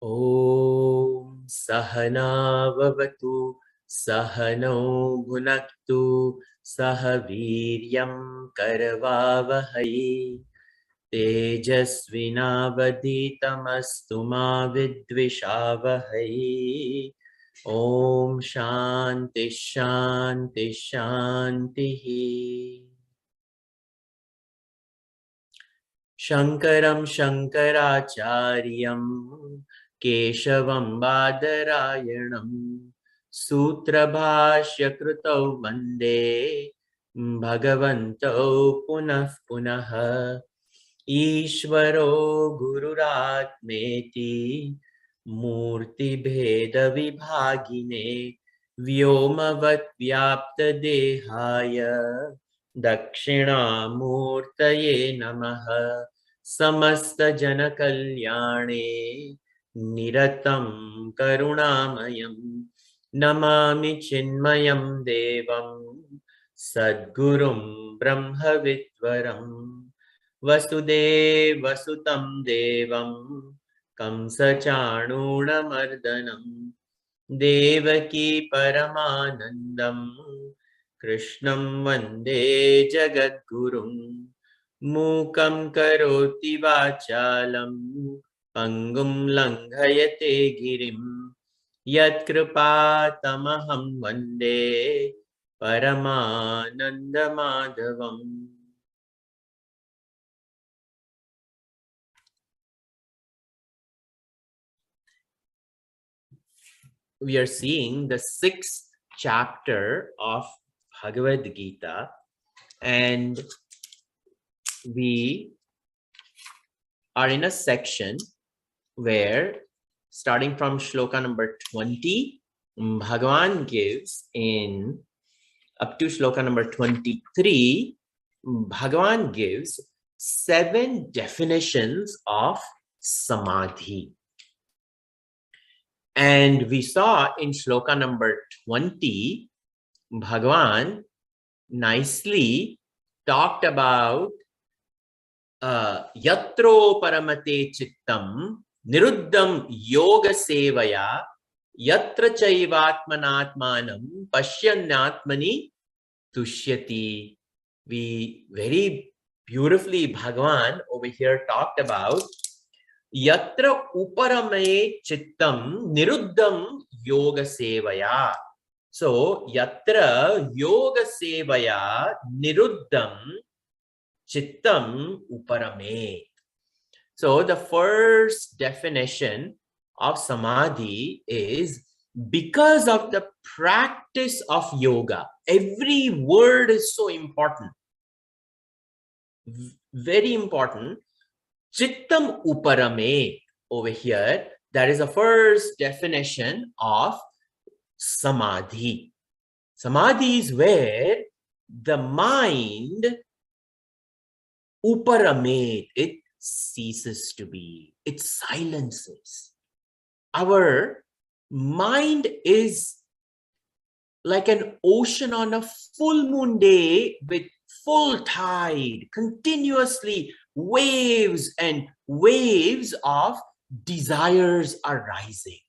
Om Sahana Vavatu Sahano Bhunaktu Sahaviryam Karavavahai Tejasvinavaditamastu ma vidvishavahai. Om Shanti Shanti Shanti. Shankaram Shankaracharyam Keshavam Badarayanam Sutra Bhashya Krutau Vande Bhagavantau Punah Punah Ishvaro Gururatmeti Murti Bheda Vibhagine Vyomavat Vyapta Dehaya Dakshina Namaha Samasta Janakalyane Niratam Karunamayam Namami Chinmayam Devam Sadgurum Brahmavitvaram Vasudeva Sutam Devam Kamsachanunamardhanam Devaki Paramanandam Krishnam Vande Jagadgurum Mukam Karoti Vachalam Pangum Langhayate Girim Yat Kripa Tamaham Vande Paramananda Madhavam. We are seeing the 6th chapter of Bhagavad Gita, and we are in a section where, starting from shloka number 20, Bhagavan gives in up to shloka number 23, Bhagavan gives 7 definitions of samadhi. And we saw in shloka number 20, Bhagavan nicely talked about yatro paramate chittam niruddham yoga sevaya yatra chaivatmanatmanam pashyannatmani tushyati. We very beautifully, Bhagavan over here talked about yatra uparame chittam niruddham yoga sevaya. So yatra yoga sevaya niruddham chittam uparame. So the first definition of samadhi is because of the practice of yoga. Every word is so important. Very important. Chittam uparame over here. That is the first definition of samadhi. Samadhi is where the mind uparame, it ceases to be, it silences. Our mind is like an ocean on a full moon day with full tide, continuously waves and waves of desires are rising.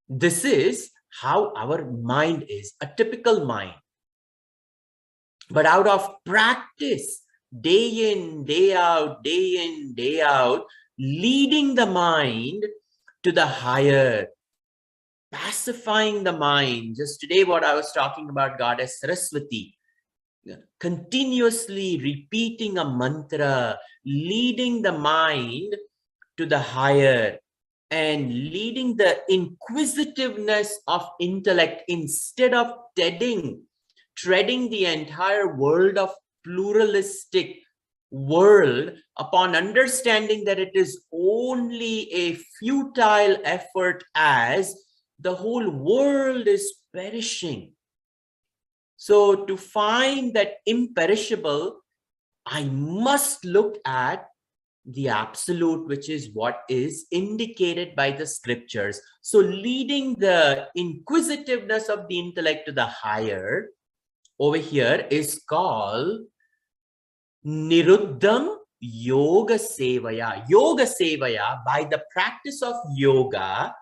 This is how our mind is, a typical mind. But out of practice, day in, day out, day in, day out, leading the mind to the higher, pacifying the mind. Just today, what I was talking about, Goddess Saraswati, continuously repeating a mantra, leading the mind to the higher, and leading the inquisitiveness of intellect instead of treading the entire world of pluralistic world upon understanding that it is only a futile effort as the whole world is perishing. So to find that imperishable, I must look at the absolute, which is what is indicated by the scriptures. So leading the inquisitiveness of the intellect to the higher over here is called niruddham yoga sevaya. Yoga sevaya, by the practice of yoga,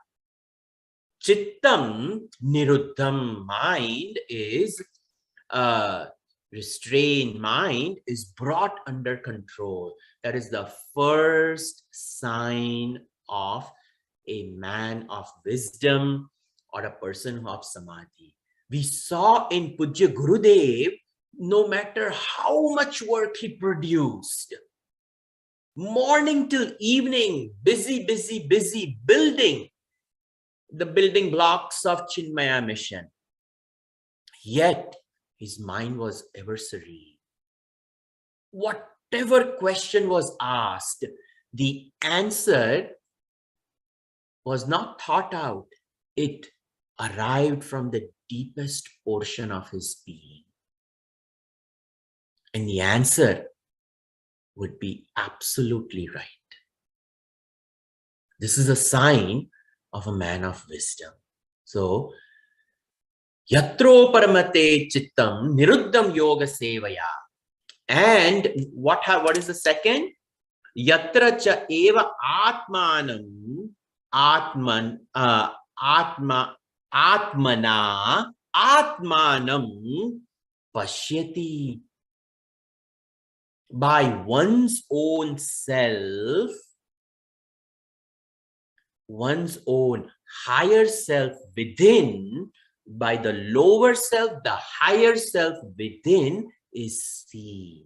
chittam niruddham, mind is restrained, mind is brought under control. That is the first sign of a man of wisdom or a person of samadhi. We saw in Pujya Gurudev, no matter how much work he produced, morning till evening, busy, busy, busy, building the building blocks of Chinmaya mission. Yet, his mind was ever serene. Whatever question was asked, the answer was not thought out. It arrived from the deepest portion of his being. And the answer would be absolutely right. This is a sign of a man of wisdom. So, yatro paramate chittam niruddham yoga sevaya. And what is the second? Yatra cha eva atmanam atmana atmanam pashyati. By one's own self, one's own higher self within, by the lower self, the higher self within is seen.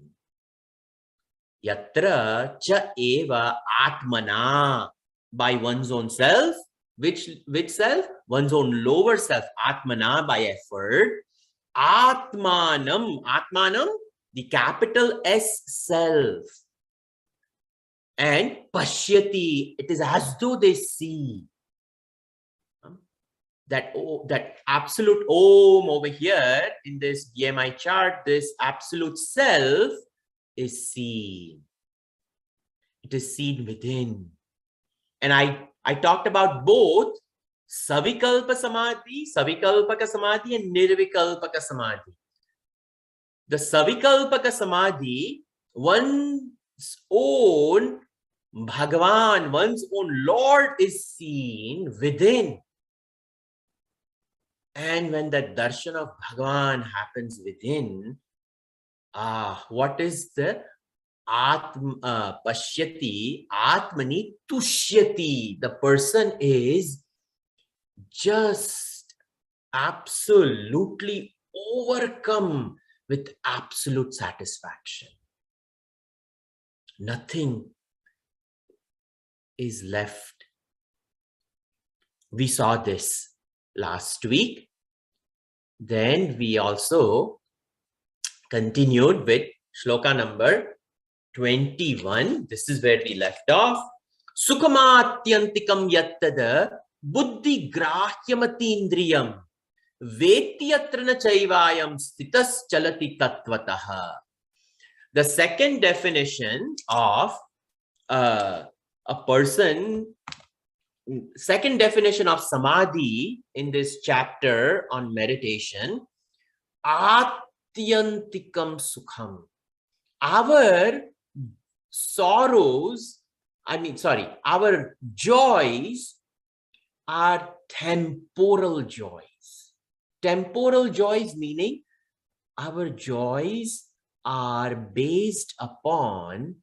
Yatra cha eva atmana, by one's own self. Which self? One's own lower self, atmana, by effort. Atmanam, atmanam, the capital S self. And pashyati, it is as though they see. That absolute Om over here in this BMI chart, this absolute self is seen. It is seen within. And I talked about both Savikalpa Samadhi, Savikalpaka Samadhi, and Nirvikalpaka Samadhi. The Savikalpaka Samadhi, one's own Bhagavan, one's own Lord is seen within. And when the darshan of Bhagavan happens within, what is the pashyati, atmani tushyati? The person is just absolutely overcome with absolute satisfaction. Nothing is left. We saw this last week. Then we also continued with shloka number 21. This is where we left off. Sukhamatyantikam yattada buddhi grahyamatindriyam vetyatrana chaivayam stitas chalati tattvataha. The second definition of a person, second definition of samadhi in this chapter on meditation, atyantikam sukham. Our sorrows, our joys are temporal joys. Temporal joys meaning our joys are based upon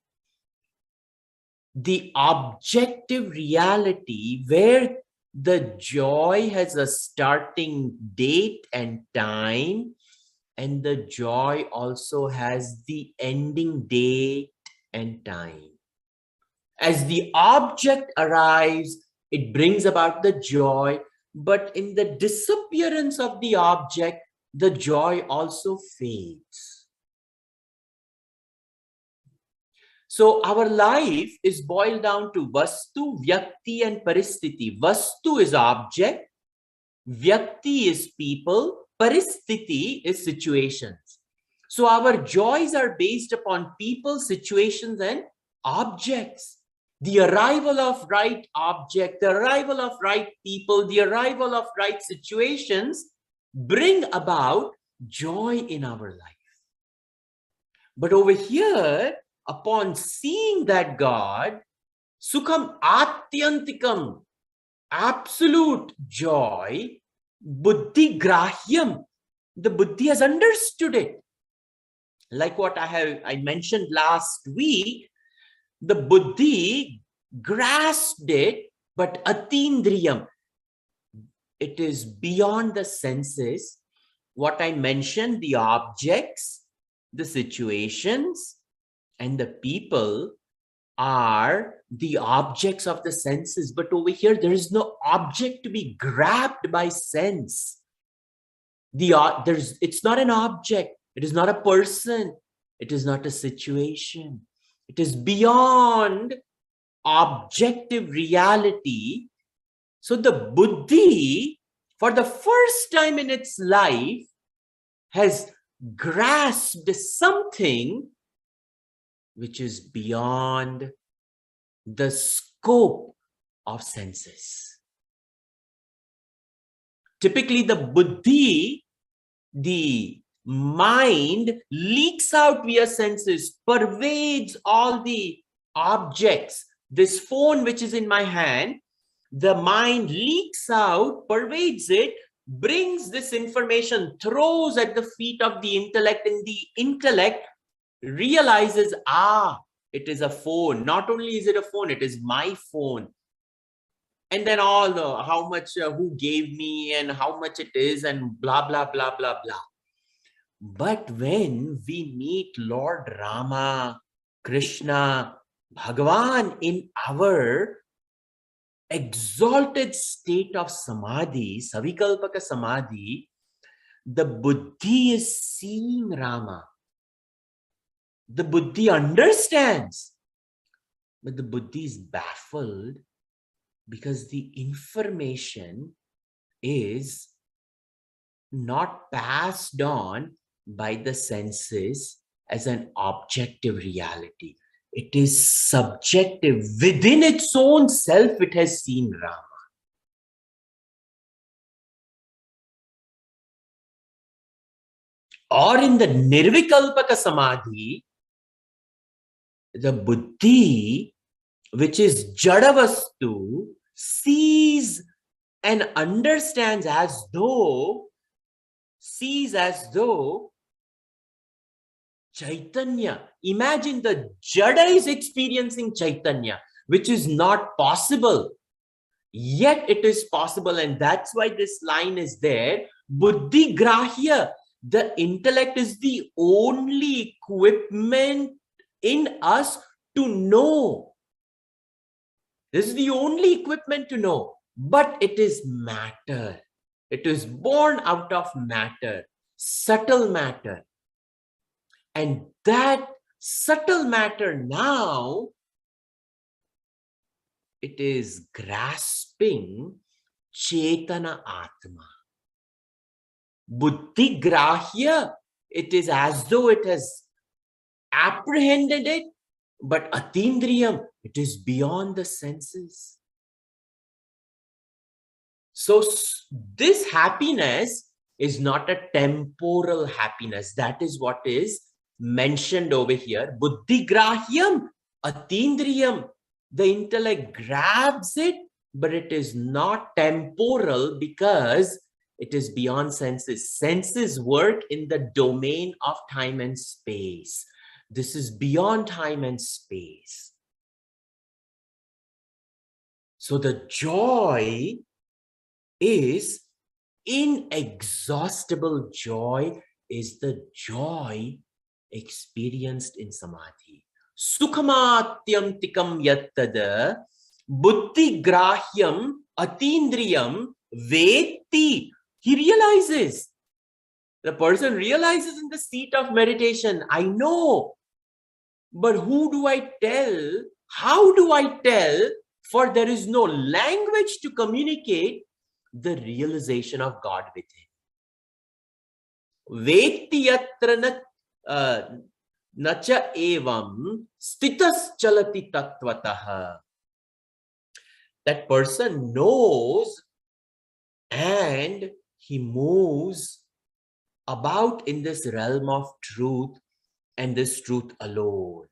the objective reality where the joy has a starting date and time, and the joy also has the ending date and time. As the object arrives, it brings about the joy, but in the disappearance of the object, the joy also fades. So our life is boiled down to Vastu, Vyakti, and Paristiti. Vastu is object, Vyakti is people, Paristiti is situations. So our joys are based upon people, situations, and objects. The arrival of right object, the arrival of right people, the arrival of right situations bring about joy in our life. But over here, upon seeing that God, Sukham Atyantikam, absolute joy, Buddhi Grahyam, the Buddhi has understood it. Like what I mentioned last week, the Buddhi grasped it, but Atindriyam, it is beyond the senses. What I mentioned, the objects, the situations, and the people are the objects of the senses. But over here, there is no object to be grabbed by sense. It's not an object. It is not a person. It is not a situation. It is beyond objective reality. So the Buddhi, for the first time in its life, has grasped something which is beyond the scope of senses. Typically, the Buddhi, the mind, leaks out via senses, pervades all the objects. This phone which is in my hand, the mind leaks out, pervades it, brings this information, throws at the feet of the intellect, and the intellect realizes, it is a phone. Not only is it a phone, it is my phone. And then all the, how much, who gave me and how much it is and blah, blah, blah, blah, blah. But when we meet Lord Rama, Krishna, Bhagavan in our exalted state of samadhi, savikalpaka samadhi, the Buddhi is seeing Rama. The Buddhi understands, but the Buddhi is baffled because the information is not passed on by the senses as an objective reality. It is subjective. Within its own self, it has seen Rama. Or in the Nirvikalpaka Samadhi, the Buddhi, which is Jadavastu, sees and understands as though Chaitanya. Imagine the Jada is experiencing Chaitanya, which is not possible. Yet it is possible, and that's why this line is there. Buddhi Grahya. The intellect is the only equipment in us to know. This is the only equipment to know. But it is matter. It is born out of matter, subtle matter. And that subtle matter now, it is grasping Chetana Atma. Buddhi Grahya, it is as though it has apprehended it, but Atindriyam, it is beyond the senses. So this happiness is not a temporal happiness. That is what is mentioned over here. Buddhi Grahyam, Atindriyam. The intellect grabs it, but it is not temporal because it is beyond senses. Senses work in the domain of time and space. This is beyond time and space. So the joy is inexhaustible joy, is the joy experienced in samadhi. Sukhamatyantikam yattada buddhi grahyam atindriyam veti. He realizes. The person realizes in the seat of meditation, I know, but who do I tell? How do I tell? For there is no language to communicate the realization of God within. Veti yatra nacha evam stitas chalati tattvataha. That person knows and he moves about in this realm of truth and this truth alone.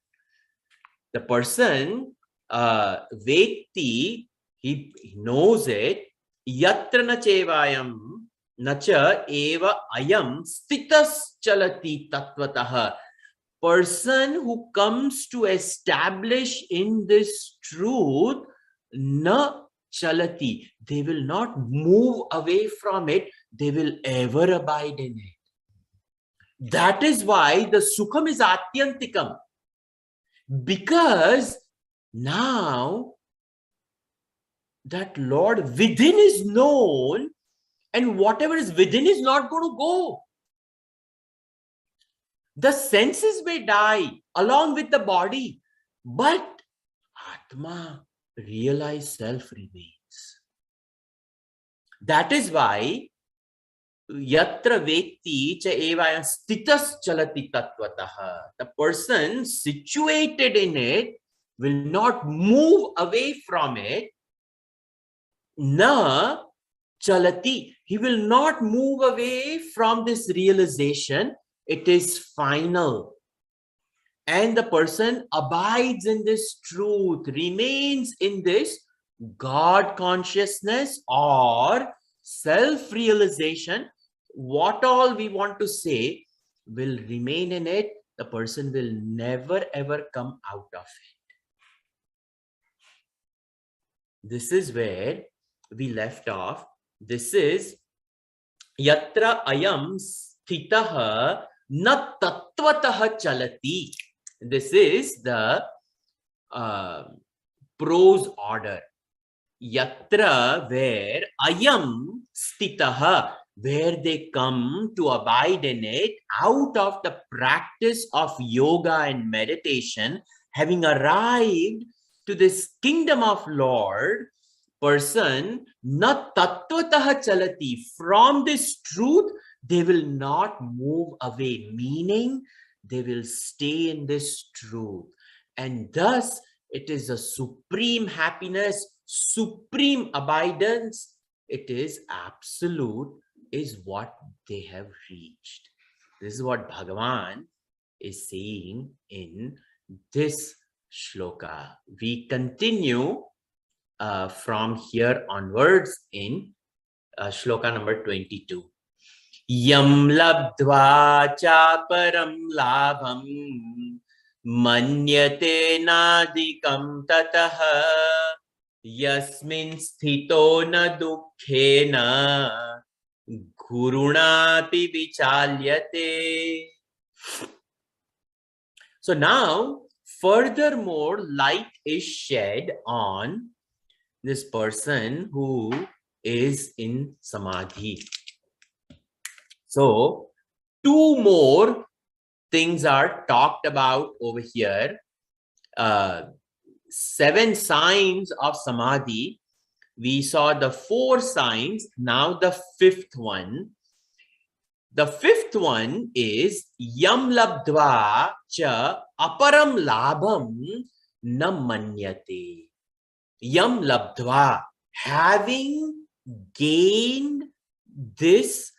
The person, Vekti, he knows it. Yatra na chevayam nacha eva ayam stitas chalati tatvatah. Person who comes to establish in this truth, na chalati, they will not move away from it, they will ever abide in it. That is why the sukham is atyantikam. Because now that Lord within is known, and whatever is within is not going to go. The senses may die along with the body, but Atma, realized self remains. That is why Yatra Vekti cha evayam stitas chalati tatvatah. The person situated in it will not move away from it. Na chalati. He will not move away from this realization. It is final. And the person abides in this truth, remains in this God consciousness or self-realization. What all we want to say will remain in it. The person will never ever come out of it. This is where we left off. This is Yatra ayam sthitah na tatvatah chalati. This is the prose order. Yatra, where ayam stitaha, where they come to abide in it out of the practice of yoga and meditation, having arrived to this kingdom of Lord, person na tatvatah chalati, from this truth they will not move away, meaning they will stay in this truth. And thus it is a supreme happiness, supreme abidance. It is absolute, is what they have reached. This is what Bhagavan is saying in this shloka. We continue from here onwards in shloka number 22. Yam labdva chaparam labham manyate nadikam tataha yasmin sthito na dukkhena gurunapi vichalyate. So now, furthermore, light is shed on this person who is in samadhi. So, two more things are talked about over here. 7 signs of samadhi. We saw the 4 signs. Now the 5th one. The 5th one is yam labdva cha aparam labham na manyate. Yam labdva, having gained this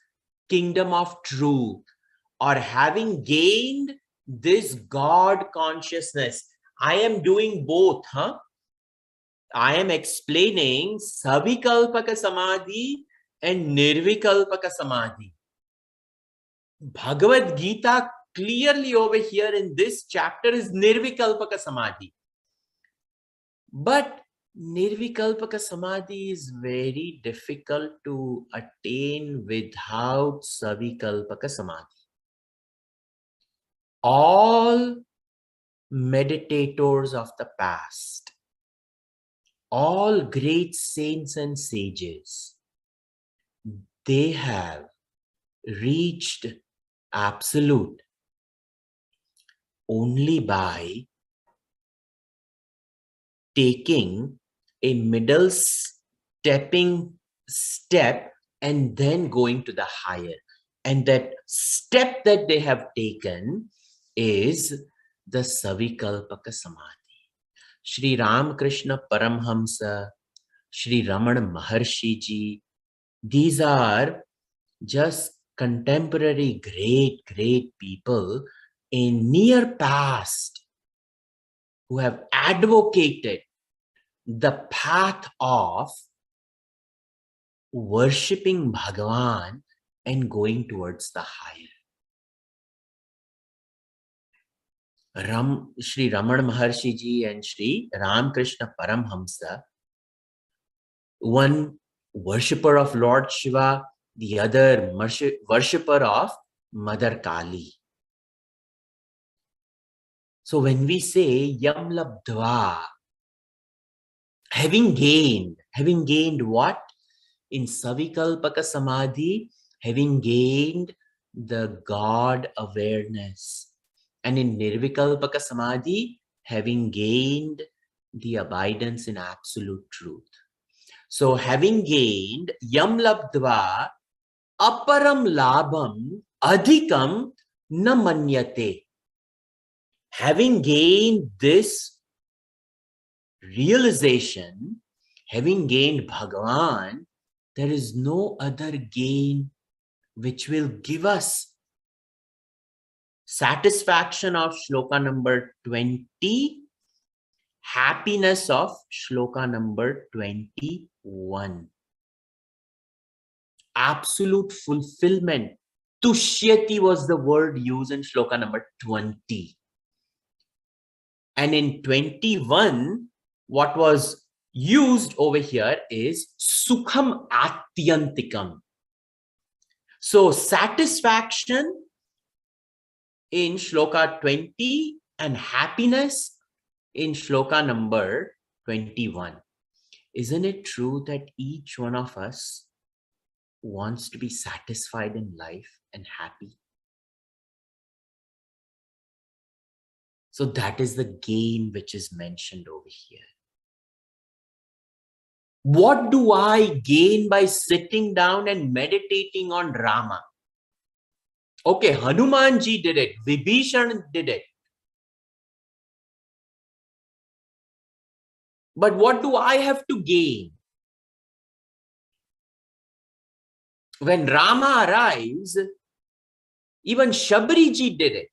kingdom of truth, or having gained this God consciousness. I am doing both, I am explaining Savikalpaka Samadhi and Nirvikalpaka Samadhi. Bhagavad Gita clearly over here in this chapter is Nirvikalpaka Samadhi. But Nirvikalpaka Samadhi is very difficult to attain without Savikalpaka Samadhi. All meditators of the past, all great saints and sages, they have reached absolute only by taking a middle stepping step and then going to the higher. And that step that they have taken is the Savikalpaka Samadhi. Shri Ramakrishna Paramhamsa, Shri Ramana Maharshi Ji, these are just contemporary great people in near past who have advocated the path of worshipping Bhagavan and going towards the higher. Shri Raman Maharshi Ji and Shri Ramakrishna Paramhamsa, one worshipper of Lord Shiva, the other worshipper of Mother Kali. So when we say Yam Labdva, having gained what? In Savikalpaka Samadhi, having gained the God awareness. And in Nirvikalpaka Samadhi, having gained the abidance in absolute truth. So having gained Yam Labdva, Aparam Labham Adhikam Na Manyate. Having gained this realization, having gained Bhagavan, there is no other gain which will give us satisfaction of shloka number 20, happiness of shloka number 21. Absolute fulfillment. Tushyati was the word used in shloka number 20. And in 21, what was used over here is Sukham Atyantikam. So satisfaction in shloka 20 and happiness in shloka number 21. Isn't it true that each one of us wants to be satisfied in life and happy? So that is the gain which is mentioned over here. What do I gain by sitting down and meditating on Rama? Okay, Hanumanji did it. Vibhishan did it. But what do I have to gain? When Rama arrives, even Shabariji did it.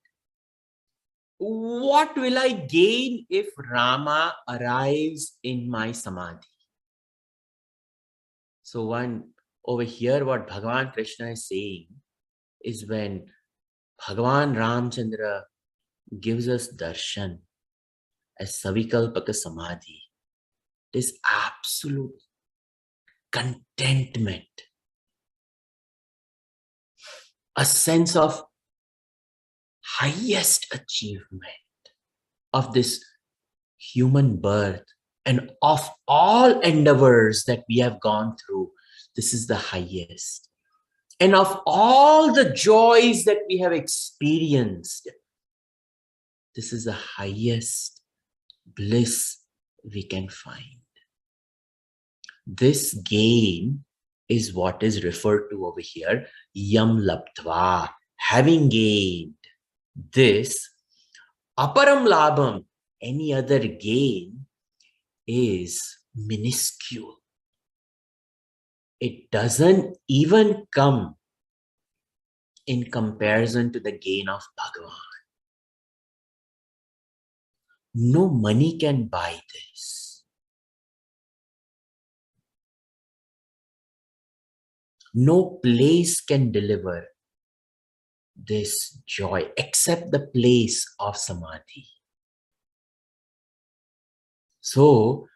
What will I gain if Rama arrives in my samadhi? So one over here, what Bhagavan Krishna is saying is when Bhagavan Ramchandra gives us darshan as Savikalpaka Samadhi, this absolute contentment, a sense of highest achievement of this human birth and of all endeavors that we have gone through. This is the highest. And of all the joys that we have experienced, this is the highest bliss we can find. This gain is what is referred to over here, Yam Labdva, having gained this. Aparam Labham, any other gain, is minuscule. It doesn't even come in comparison to the gain of Bhagavan. No money can buy this. No place can deliver this joy except the place of Samadhi. So,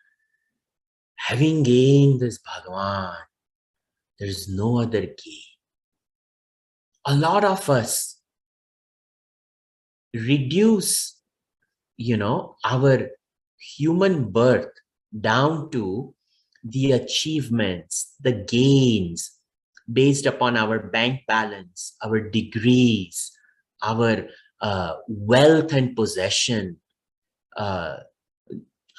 having gained this Bhagavan, there is no other gain. A lot of us reduce, our human birth down to the achievements, the gains based upon our bank balance, our degrees, our wealth and possession,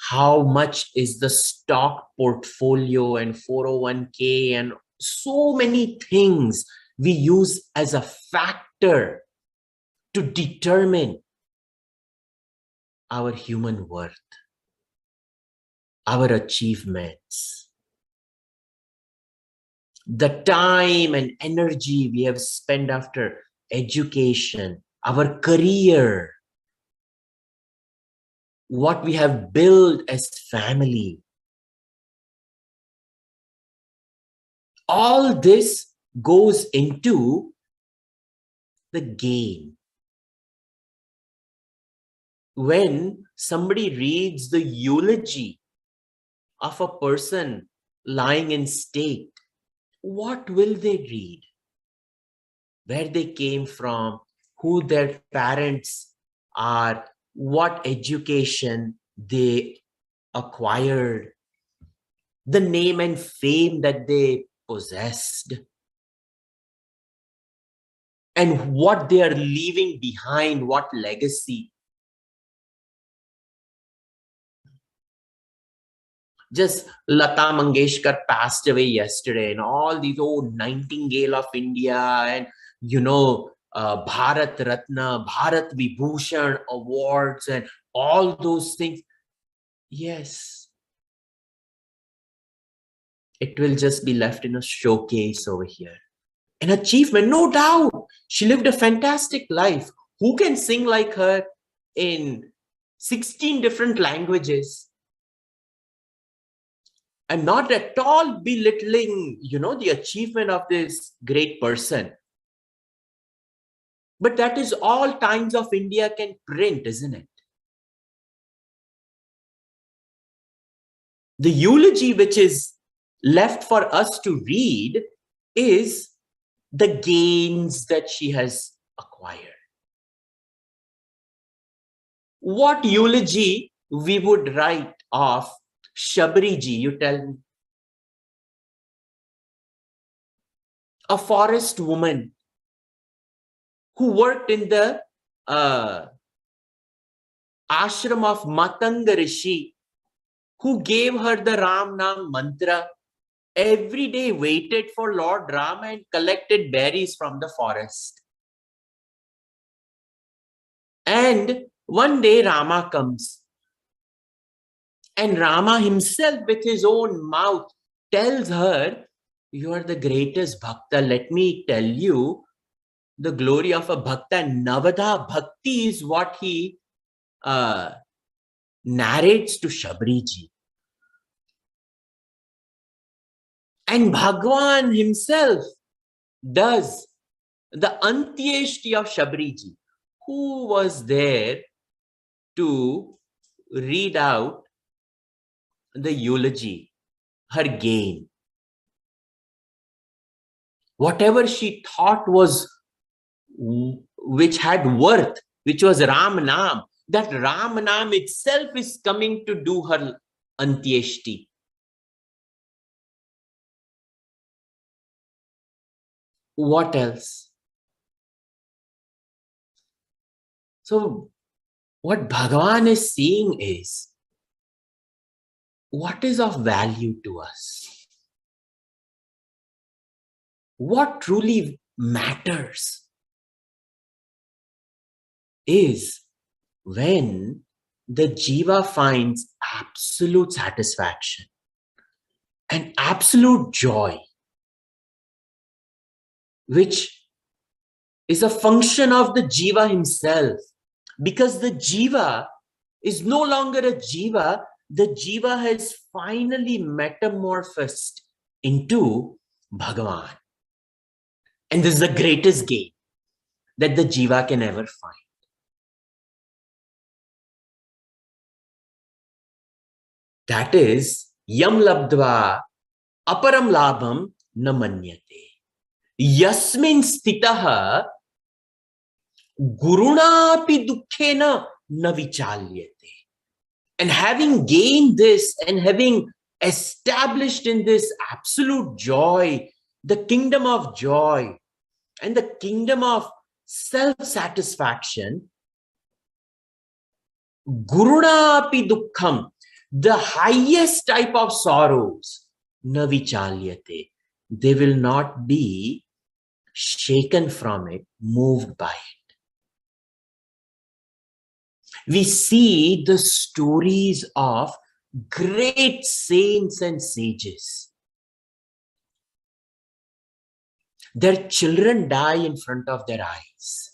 how much is the stock portfolio and 401k and so many things we use as a factor to determine our human worth, our achievements, the time and energy we have spent after education, our career. what we have built as family. All this goes into the gain. When somebody reads the eulogy of a person lying in state, what will they read? Where they came from, who their parents are, what education they acquired, the name and fame that they possessed, and what they are leaving behind, what legacy. Just Lata Mangeshkar passed away yesterday, and all these Nightingale of India, and Bharat Ratna, Bharat Vibhushan awards, and all those things. Yes, it will just be left in a showcase over here. An achievement, no doubt. She lived a fantastic life. Who can sing like her in 16 different languages? I'm not at all belittling, the achievement of this great person. But that is all Times of India can print, isn't it? The eulogy which is left for us to read is the gains that she has acquired. What eulogy we would write of Shabariji, you tell me? A forest woman who worked in the ashram of Matanga Rishi, who gave her the Ram Nam mantra, every day waited for Lord Rama and collected berries from the forest. And one day Rama comes, and Rama himself with his own mouth tells her, you are the greatest bhakta. Let me tell you the glory of a bhakta. Navadha bhakti is what he narrates to Shabariji. And Bhagwan himself does the Antyeshti of Shabariji. Who was there to read out the eulogy, her gain? Whatever she thought was, which had worth, which was Ram Nam, that Ram Nam itself is coming to do her Antyeshti. What else? So what Bhagavan is saying is, what is of value to us? What truly matters is when the jiva finds absolute satisfaction and absolute joy, which is a function of the jiva himself. Because the jiva is no longer a jiva, the jiva has finally metamorphosed into Bhagavan. And this is the greatest gain that the jiva can ever find. That is, yam labdva aparam labham na manyate. Yasmin stitaha gurunapi dukkhena na vichalyate. And having gained this and having established in this absolute joy, the kingdom of joy and the kingdom of self-satisfaction, gurunapi dukkham, the highest type of sorrows, na vichalyate, they will not be shaken from it, moved by it. We see the stories of great saints and sages. Their children die in front of their eyes,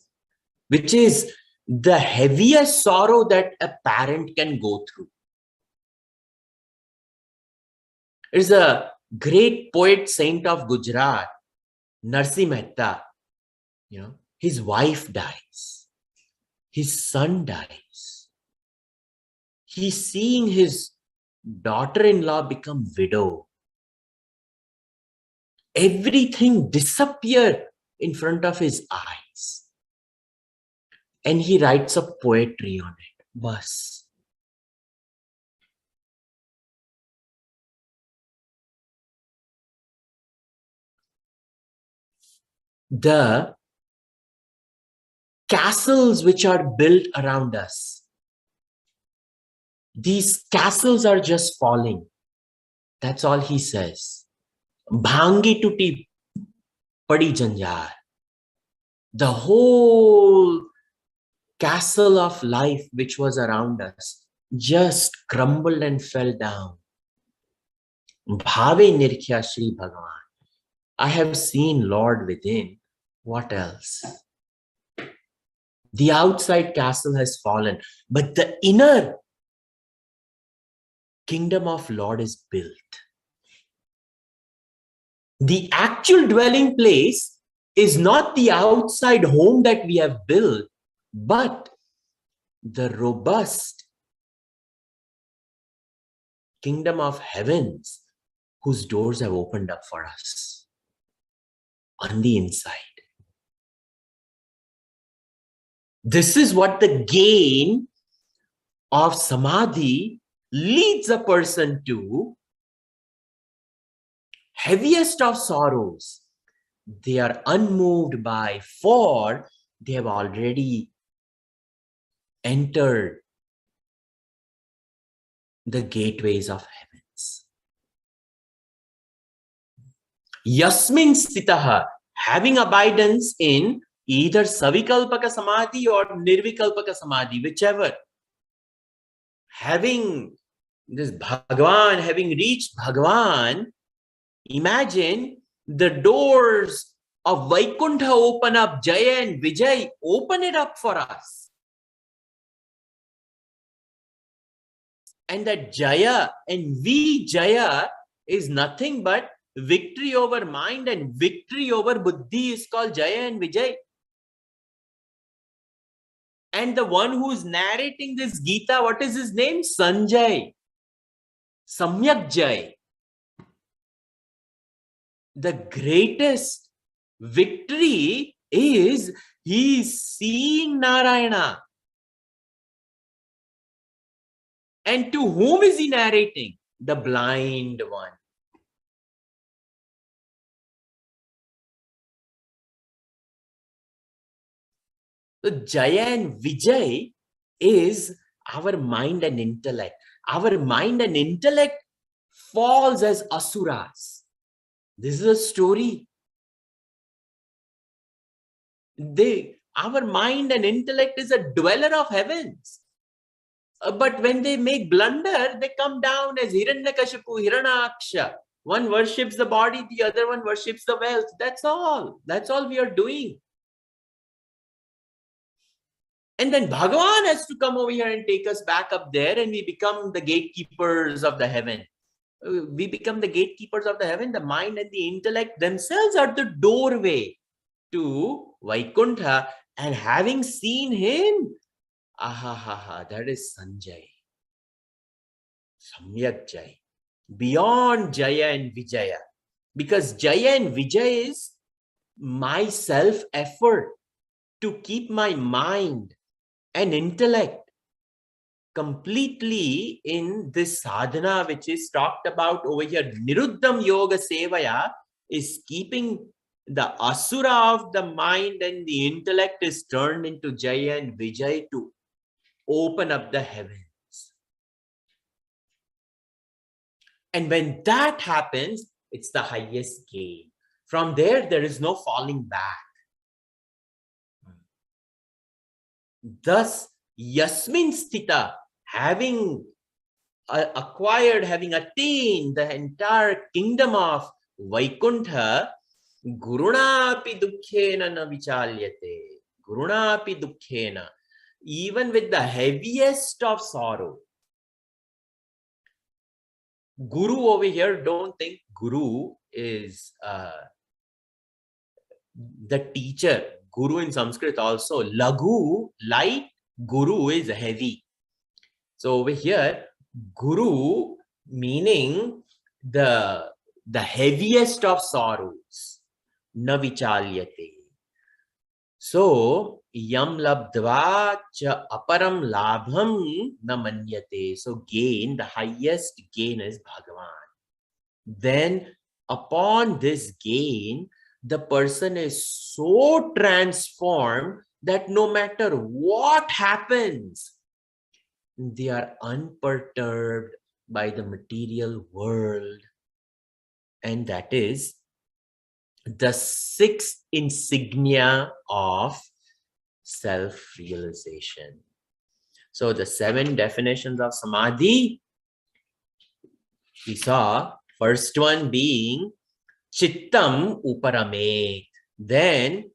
which is the heaviest sorrow that a parent can go through. There's a great poet saint of Gujarat, Narsi Mehta. His wife dies. His son dies. He's seeing his daughter-in-law become widow. Everything disappear in front of his eyes. And he writes a poetry on it. Bas. The castles which are built around us, these castles are just falling. That's all he says. Bhangi tuti padi janjar. The whole castle of life which was around us just crumbled and fell down. Bhave nirkhya Shri Bhagavan. I have seen Lord within. What else? The outside castle has fallen, but the inner kingdom of Lord is built. The actual dwelling place is not the outside home that we have built, but the robust kingdom of heavens whose doors have opened up for us on the inside. This is what the gain of samadhi leads a person to. Heaviest of sorrows, they are unmoved by, for they have already entered the gateways of heavens. Yasmin stitaha, having abidance in either savikalpaka samadhi or nirvikalpaka samadhi, whichever. Having this Bhagavan, having reached Bhagavan, imagine the doors of Vaikuntha open up, Jaya and Vijay open it up for us. And that Jaya and Vijaya is nothing but victory over mind, and victory over buddhi is called Jaya and Vijay. And the one who is narrating this Gita, what is his name? Sanjay. Samyak Jai. The greatest victory is he is seeing Narayana. And to whom is he narrating? The blind one. So Jaya and Vijay is our mind and intellect. Our mind and intellect falls as asuras. This is a story. Our mind and intellect is a dweller of heavens. But when they make blunder, they come down as Hiranyakashipu, Hiranaksha. One worships the body, the other one worships the wealth. That's all. That's all we are doing. And then Bhagavan has to come over here and take us back up there, and we become the gatekeepers of the heaven. We become the gatekeepers of the heaven. The mind and the intellect themselves are the doorway to Vaikuntha. And having seen him, that is Sanjay. Samyak Jai. Beyond Jaya and Vijaya. Because Jaya and Vijaya is my self-effort to keep my mind and intellect completely in this sadhana which is talked about over here. Niruddham Yoga Sevaya is keeping the asura of the mind and the intellect is turned into Jaya and Vijay to open up the heavens. And when that happens, it's the highest gain. From there is no falling back. Thus, Yasmin Sthita, having acquired, having attained the entire kingdom of Vaikuntha, Guruna api dukkhena na vichalyate. Guruna api dukkhena. even with the heaviest of sorrow. Guru over here, don't think Guru is the teacher. Guru in Sanskrit also. Laghu, light, Guru is heavy. So over here, Guru meaning the heaviest of sorrows. Na vichalyate. So, yam labdva cha aparam labham na manyate. So, gain, the highest gain is Bhagavan. Then, upon this gain, the person is so transformed that no matter what happens, they are unperturbed by the material world. And that is the sixth insignia of self-realization. So the 7 definitions of samadhi, we saw, first one being chittam uparamet, then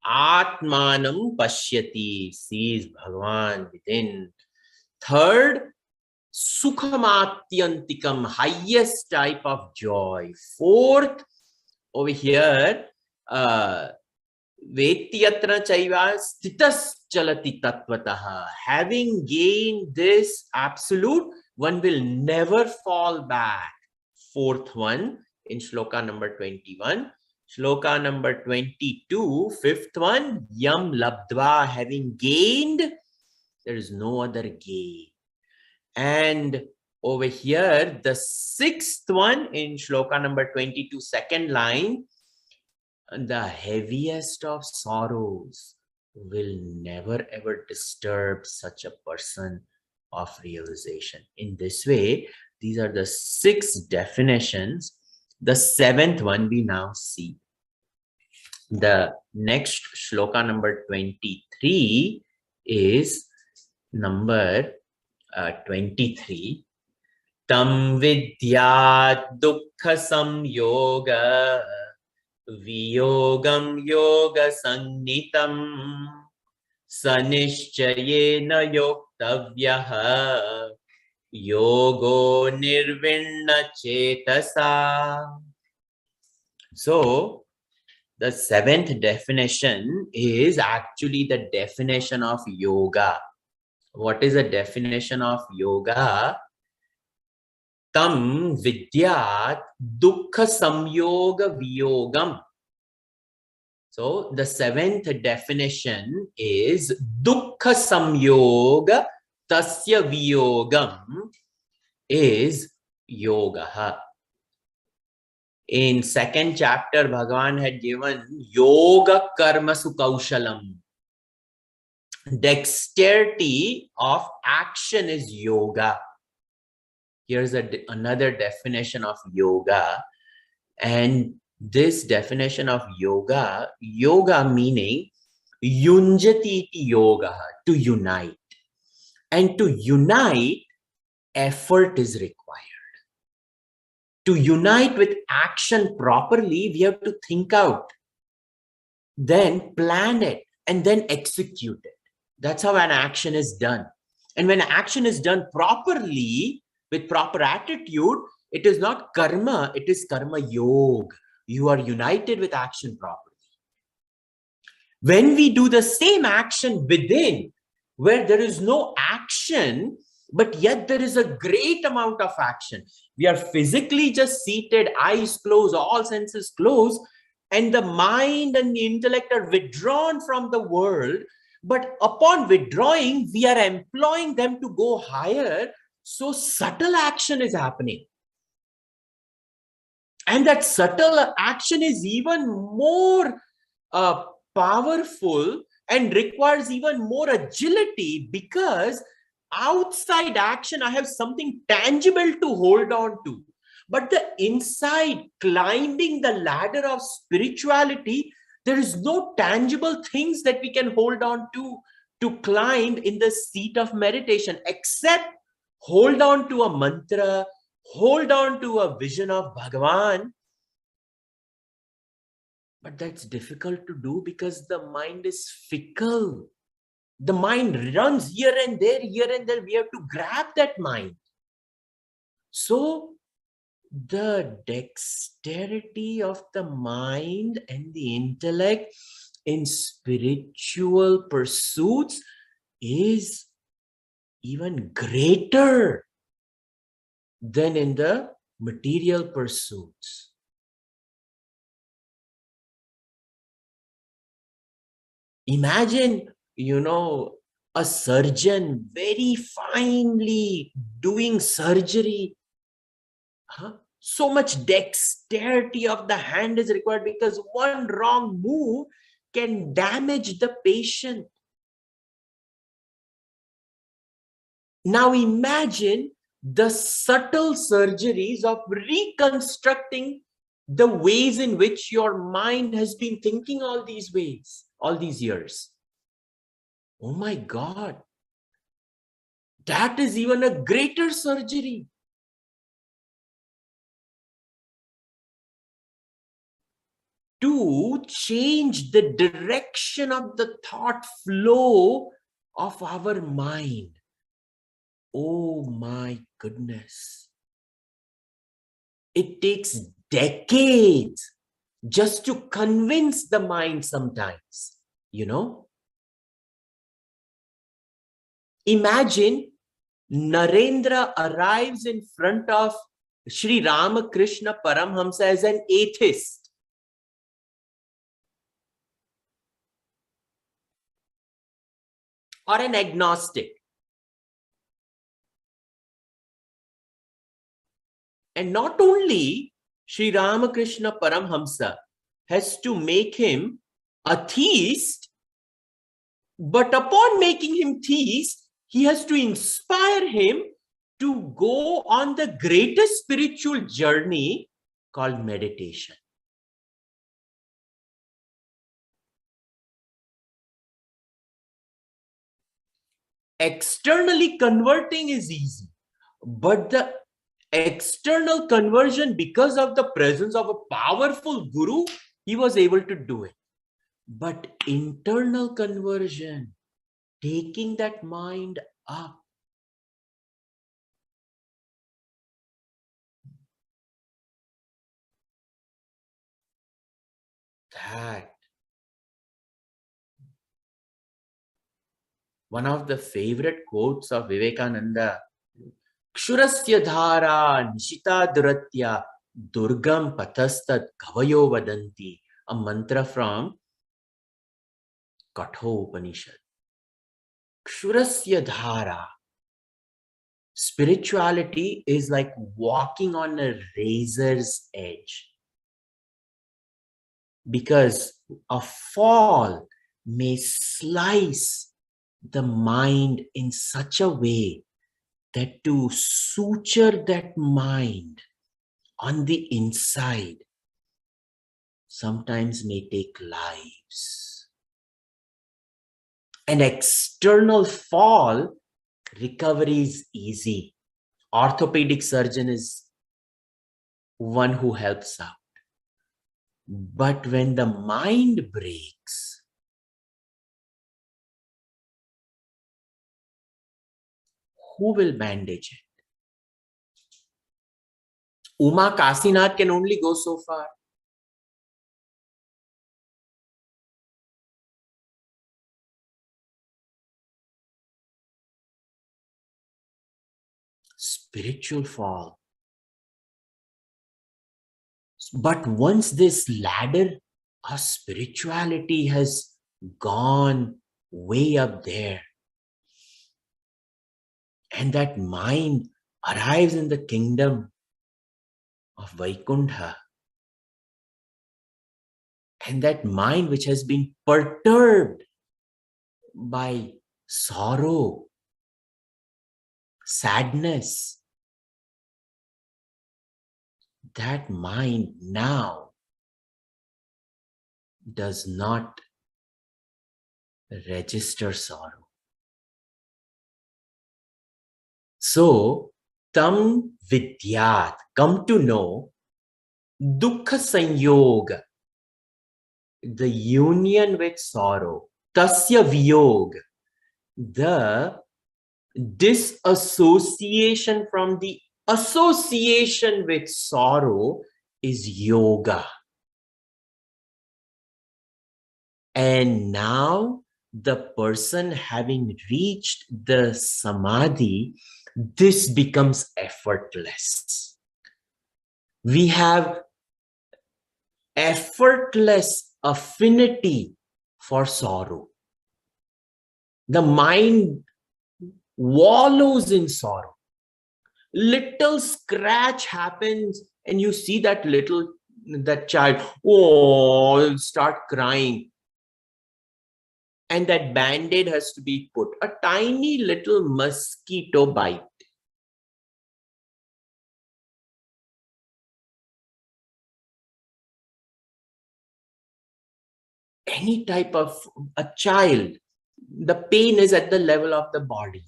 atmanam pashyati, sees Bhagavan within. Third, sukhamatyantikam, highest type of joy. Fourth, over here, Vetyatra chaiva stitas chalati tattvataha. Having gained this absolute, one will never fall back. Fourth one in shloka number 21. Shloka number 22, fifth one, yam labdva, having gained, there is no other gain. And over here, the sixth one in shloka number 22, second line, the heaviest of sorrows will never ever disturb such a person of realization. In this way, these are the 6 definitions. The 7th one we now see. The next shloka number 23 is number 23. Tam vidyat dukkha samyoga viyogam yoga sannitam sanishchayena yoktavyaha yogo nirvinna chetasa. So the 7th definition is actually the definition of yoga. What is the definition of yoga? Tam vidyat dukkha samyoga viyogam. So the 7th definition is dukkha samyoga tasya viyogam is yoga. In 2nd chapter, Bhagavan had given yoga karma sukaushalam. Dexterity of action is yoga. Here's another definition of yoga. And this definition of yoga, yoga meaning yunjati yoga, to unite. And to unite, effort is required. To unite with action properly, we have to think out, then plan it, and then execute it. That's how an action is done. And when action is done properly, with proper attitude, it is not karma, it is karma yoga. You are united with action properly. When we do the same action within, where there is no action, but yet there is a great amount of action. We are physically just seated, eyes closed, all senses closed, and the mind and the intellect are withdrawn from the world. But upon withdrawing, we are employing them to go higher. So subtle action is happening. And that subtle action is even more powerful and requires even more agility, because outside action, I have something tangible to hold on to. But the inside, climbing the ladder of spirituality, there is no tangible things that we can hold on to climb in the seat of meditation, except hold on to a mantra, hold on to a vision of Bhagavan. But that's difficult to do because the mind is fickle. The mind runs here and there, here and there. We have to grab that mind. So the dexterity of the mind and the intellect in spiritual pursuits is even greater than in the material pursuits. Imagine, a surgeon very finely doing surgery. So much dexterity of the hand is required because one wrong move can damage the patient. Now imagine the subtle surgeries of reconstructing the ways in which your mind has been thinking all these ways, all these years. Oh my God. That is even a greater surgery. To change the direction of the thought flow of our mind. Oh my goodness. It takes decades just to convince the mind sometimes, Imagine Narendra arrives in front of Sri Ramakrishna Paramhamsa as an atheist. Or an agnostic. And not only Sri Ramakrishna Paramhamsa has to make him a theist, but upon making him theist, he has to inspire him to go on the greatest spiritual journey called meditation. Externally converting is easy, but the external conversion, because of the presence of a powerful guru, he was able to do it. But internal conversion, taking that mind up, that one of the favorite quotes of Vivekananda, Kshurasya dhara nishita duratya durgam pathastad kavayo vadanti, a mantra from Katho Upanishad. Kshurasya dhara. Spirituality is like walking on a razor's edge. Because a fall may slice the mind in such a way that to suture that mind on the inside sometimes may take lives. An external fall, recovery is easy. Orthopedic surgeon is one who helps out. But when the mind breaks, who will bandage it? Uma Kasinath can only go so far. Spiritual fall. But once this ladder of spirituality has gone way up there, and that mind arrives in the kingdom of Vaikuntha, and that mind which has been perturbed by sorrow, sadness, that mind now does not register sorrow. So, tam vidyat, come to know, dukkha sanyoga, the union with sorrow, tasya viyog, the disassociation from the association with sorrow is yoga. And now the person having reached the samadhi, this becomes effortless. We have effortless affinity for sorrow. The mind wallows in sorrow. Little scratch happens and you see that child, oh, start crying. And that band-aid has to be put. A tiny little mosquito bite. Any type of a child, the pain is at the level of the body.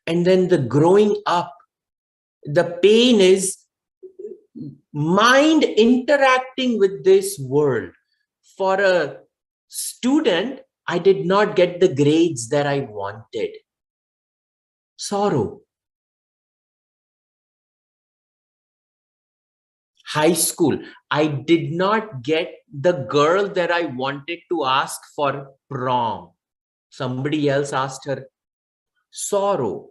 And then the growing up, the pain is mind interacting with this world. For a student, I did not get the grades that I wanted. Sorrow. High school, I did not get the girl that I wanted to ask for prom. Somebody else asked her. Sorrow.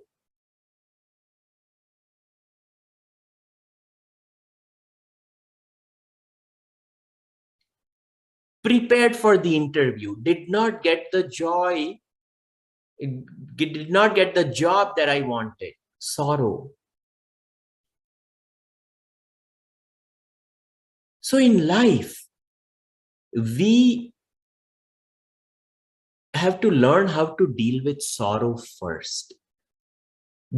Prepared for the interview, did not get the joy, did not get the job that I wanted. Sorrow. So in life, we have to learn how to deal with sorrow first.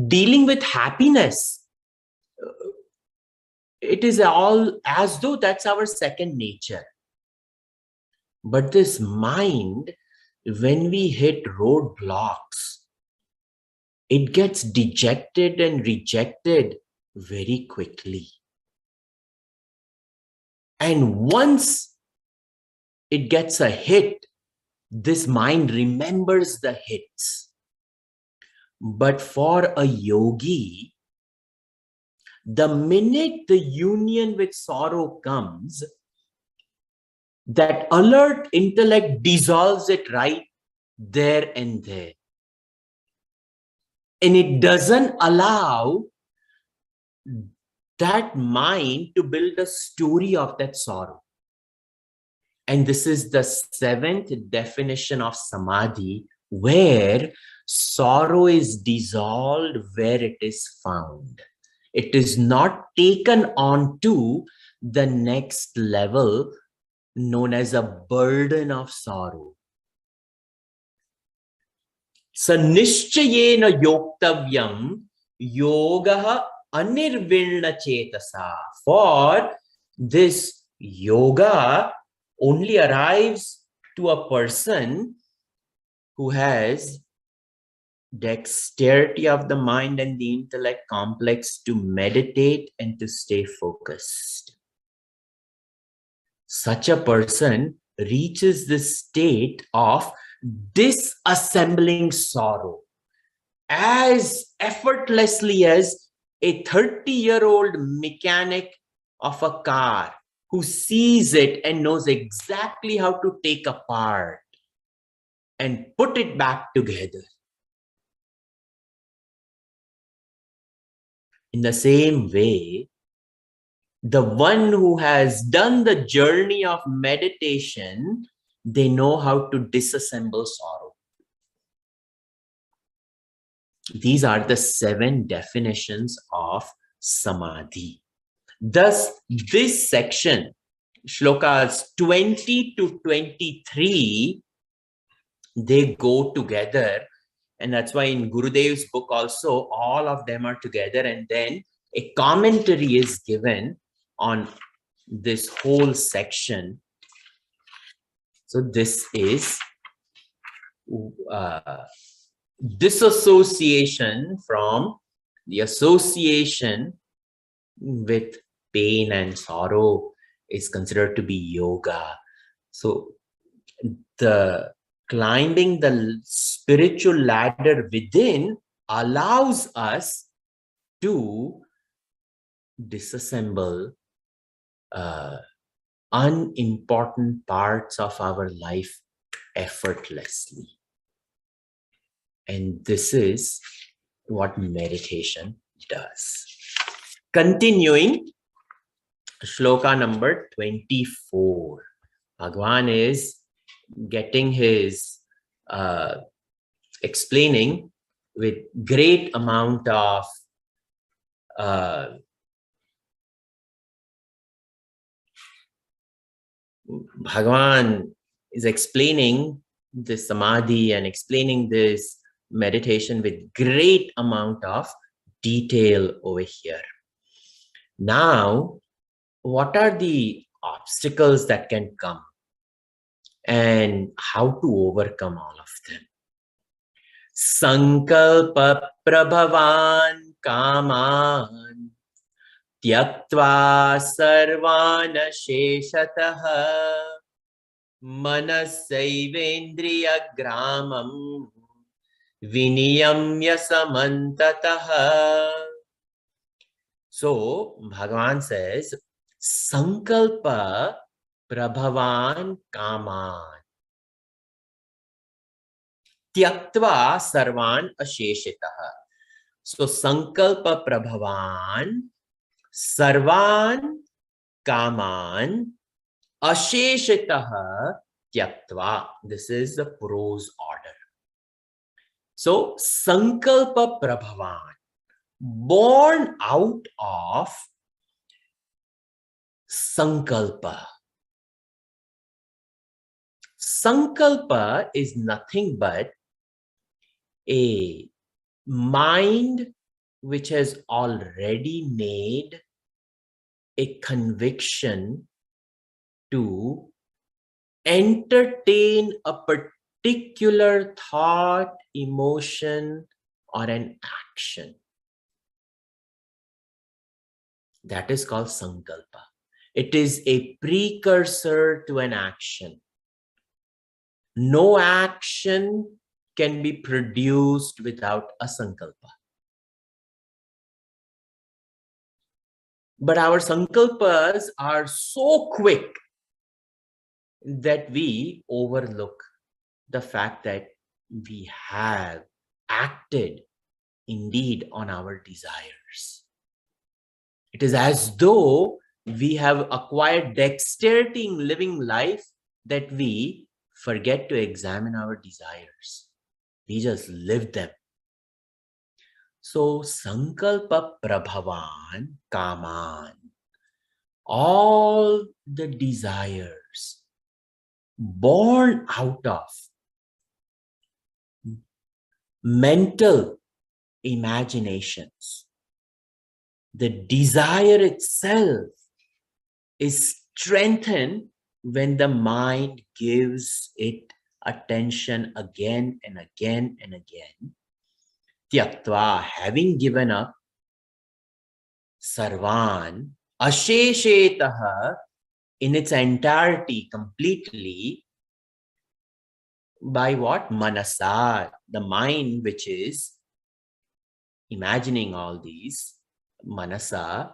Dealing with happiness, it is all as though that's our second nature. But this mind, when we hit roadblocks, it gets dejected and rejected very quickly. And once it gets a hit, this mind remembers the hits. But for a yogi, the minute the union with sorrow comes, that alert intellect dissolves it right there and there. And it doesn't allow that mind to build a story of that sorrow. And this is the seventh definition of samadhi, where sorrow is dissolved where it is found. It is not taken on to the next level known as a burden of sorrow. Sanishchayena yoktavyam yogaha anirvirna chetasa. For this yoga only arrives to a person who has dexterity of the mind and the intellect complex to meditate and to stay focused. Such a person reaches the state of disassembling sorrow as effortlessly as a 30-year-old mechanic of a car who sees it and knows exactly how to take apart and put it back together. In the same way, the one who has done the journey of meditation, they know how to disassemble sorrow. These are the 7 definitions of samadhi. Thus, this section, Shlokas 20 to 23, they go together. And that's why in Gurudev's book also, all of them are together. And then a commentary is given on this whole section. So this is disassociation from the association with pain and sorrow is considered to be yoga. So the climbing the spiritual ladder within allows us to disassemble unimportant parts of our life effortlessly. And this is what meditation does. Continuing, shloka number 24. Bhagwan is getting his explaining with great amount of Bhagwan is explaining this samadhi and explaining this meditation with great amount of detail over here. Now, what are the obstacles that can come and how to overcome all of them? Sankalpa prabhavan kaman tyaktva sarvan sheshatah manassaivendriya gramam viniyamya samantatah. So Bhagavan says, Sankalpa prabhavan kaman tyaktva sarvan asheshitah. So Sankalpa prabhavan sarvan kaman asheshitah tyaktva. This is the prose order. So Sankalpa prabhavan, born out of Sankalpa. Sankalpa is nothing but a mind which has already made a conviction to entertain a particular thought, emotion, or an action. That is called Sankalpa. It is a precursor to an action. No action can be produced without a Sankalpa. But our Sankalpas are so quick that we overlook the fact that we have acted indeed on our desires. It is as though we have acquired dexterity in living life that we forget to examine our desires. We just live them. So, Sankalpa Prabhavan Kaman, all the desires born out of mental imaginations. The desire itself is strengthened when the mind gives it attention again and again and again. Tyaktva, having given up, sarvan, asheshetaha, in its entirety, completely, by what? Manasa, the mind which is imagining all these, manasa,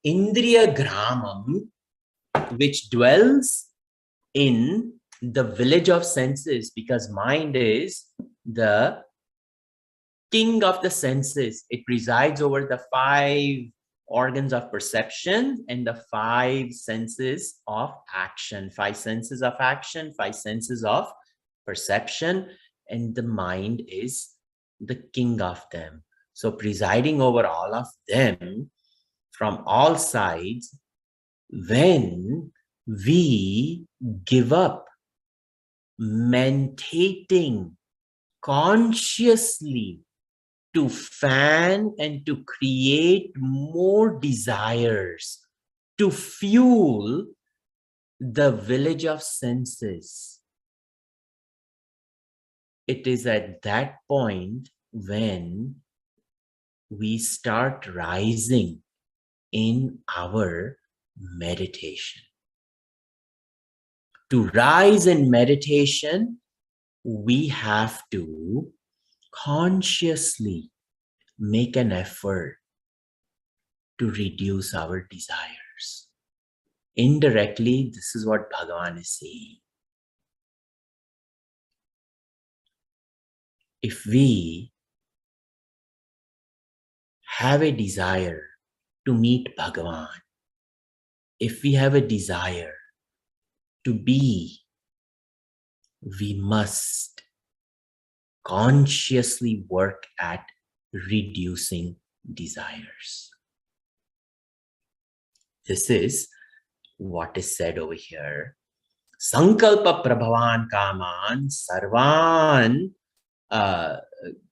indriya gramam, which dwells in the village of senses, because mind is the king of the senses. It presides over the 5 organs of perception and the 5 senses of action. 5 senses of action, 5 senses of perception, and the mind is the king of them. So presiding over all of them from all sides, when we give up mentating consciously to fan and to create more desires, to fuel the village of senses, it is at that point when we start rising in our meditation. To rise in meditation, we have to consciously make an effort to reduce our desires. Indirectly, this is what Bhagavan is saying. If we have a desire to meet Bhagavan, if we have a desire to be, we must consciously work at reducing desires. This is what is said over here. Sankalpa prabhavan kaman sarvan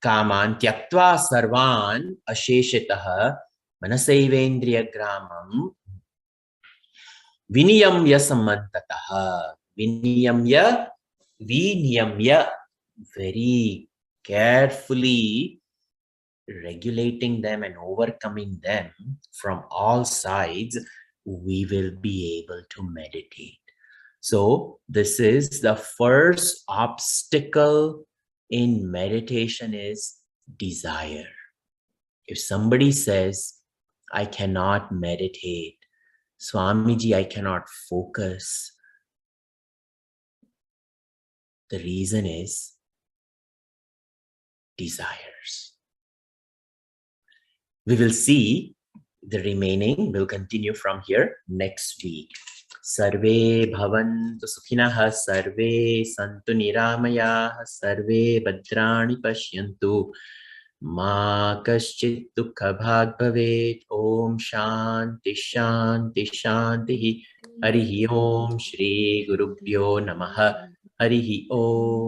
kaman tyaktva sarvan asheshitah manasevendriya gramam viniyamya samantatah. Viniyamya, very carefully regulating them and overcoming them from all sides, we will be able to meditate. So this is the first obstacle in meditation is desire. If somebody says, I cannot meditate, Swamiji, I cannot focus, the reason is desires. We will see the remaining. We'll continue from here next week. Sarve bhavantu sukhinah, sarve santu niramayah, sarve bhadrani pashyantu, ma kaschit dukha bhag bhavet. Om shanti shanti shanti. Harihi Om Shri Gurubhyo Namaha. Harihi Om.